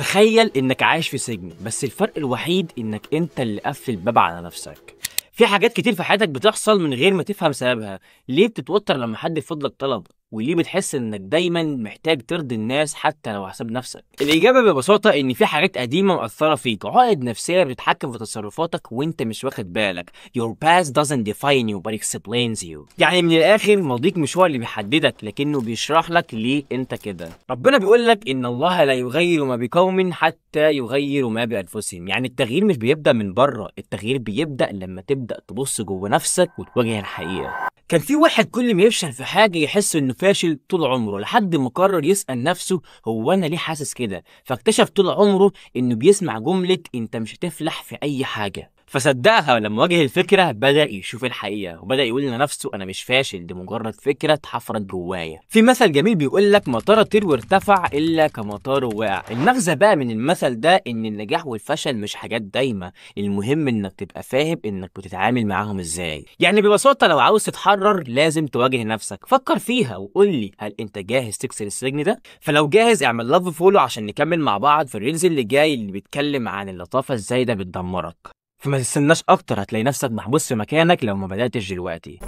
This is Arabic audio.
تخيل انك عايش في سجن، بس الفرق الوحيد انك انت اللي قافل الباب على نفسك. في حاجات كتير في حياتك بتحصل من غير ما تفهم سببها. ليه بتتوتر لما حد يرفض لك طلب؟ وليه بتحس انك دايما محتاج ترضي الناس حتى لو حسب نفسك؟ الاجابه ببساطه ان في حاجات قديمه مأثره فيك، عقد نفسيه بتتحكم في تصرفاتك وانت مش واخد بالك. Your past doesn't define you but explains you. يعني من الاخر ماضيك مش هو اللي بيحددك، لكنه بيشرح لك ليه انت كده. ربنا بيقول لك ان الله لا يغير ما بقوم حتى يغيروا ما بانفسهم. يعني التغيير مش بيبدا من بره، التغيير بيبدا لما تبدا تبص جوه نفسك وتواجه الحقيقه. كان في واحد كل ما يفشل في حاجه يحس انه فاشل طول عمره، لحد ما قرر يسال نفسه هو انا ليه حاسس كده؟ فاكتشف طول عمره انه بيسمع جمله انت مش هتفلح في اي حاجه، فصدقها. ولما واجه الفكره بدا يشوف الحقيقه وبدا يقول لنفسه انا مش فاشل، دي مجرد فكره اتحفرت جوايا. في مثل جميل بيقول لك ما طار طير وارتفع الا كما طار وقع. المغزى بقى من المثل ده ان النجاح والفشل مش حاجات دايمه، المهم انك تبقى فاهم انك بتتعامل معاهم ازاي. يعني ببساطه لو عاوز تتحرر لازم تواجه نفسك، فكر فيها وقول لي هل انت جاهز تكسر السجن ده؟ فلو جاهز اعمل لاف فولو عشان نكمل مع بعض في الريلز اللي جاي اللي بيتكلم عن اللطافه ازاي ده بتدمرك. فما تستناش اكتر، هتلاقي نفسك محبوس في مكانك لو ما بدأتش دلوقتي.